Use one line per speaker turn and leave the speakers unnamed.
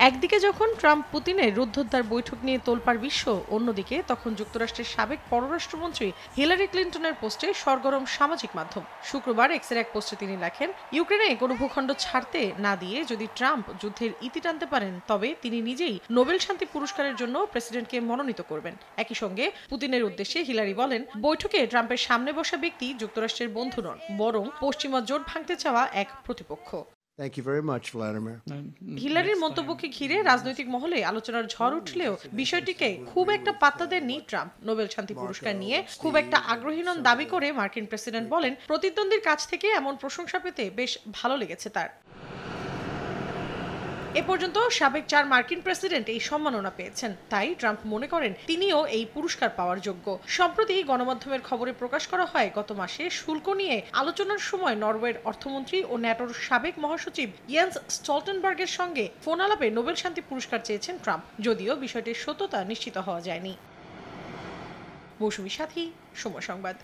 একদিকে যখন ট্রাম্প পুতিনের রুদ্ধদ্বার বৈঠক নিয়ে তোলপাড় বিশ্ব, অন্যদিকে তখন যুক্তরাষ্ট্রের সাবেক পররাষ্ট্রমন্ত্রী হিলারি ক্লিন্টনের পোস্টে সরগরম সামাজিক মাধ্যম। শুক্রবার এক্সের এক পোস্টে তিনি লেখেন, ইউক্রেনে কোনো ভূখণ্ড ছাড়তে না দিয়ে যদি ট্রাম্প যুদ্ধের ইতি টানতে পারেন তবে তিনি নিজেই নোবেল শান্তি পুরস্কারের জন্য প্রেসিডেন্টকে মনোনীত করবেন। একই সঙ্গে পুতিনের উদ্দেশ্যে হিলারি বলেন, বৈঠকে ট্রাম্পের সামনে বসা ব্যক্তি যুক্তরাষ্ট্রের বন্ধু নন, বরং পশ্চিমা জোট ভাঙতে চাওয়া এক প্রতিপক্ষ।
Thank you very much, Vladimir.
হিলারির মন্তব্যকে ঘিরে রাজনৈতিক মহলে আলোচনার ঝড় উঠলেও বিষয়টিকে খুব একটা পাত্তা দেননি ট্রাম্প। নোবেল শান্তি পুরস্কার নিয়ে খুব একটা আগ্রহী নন দাবি করে মার্কিন প্রেসিডেন্ট বলেন, প্রতিদ্বন্দ্বীর কাছ থেকে এমন প্রশংসা পেতে বেশ ভালো লেগেছে তার। এ পর্যন্ত সাবেক 4 মার্কিন প্রেসিডেন্ট এই সম্মাননা পেয়েছেন, তাই ট্রাম্প মনে করেন তিনিও এই পুরস্কার পাওয়ার যোগ্য। সম্প্রতি গণমাধ্যমের খবরে প্রকাশ করা হয়, গত মাসে শুল্ক নিয়ে আলোচনার সময় নরওয়ের অর্থমন্ত্রী ও ন্যাটোর সাবেক মহাসচিব ইয়েন্স স্টলটেনবার্গের সঙ্গে ফোন আলাপে নোবেল শান্তি পুরস্কার চেয়েছেন ট্রাম্প, যদিও বিষয়টির সত্যতা নিশ্চিত হওয়া যায়নি। মৌসুমী সাথী, সময় সংবাদ।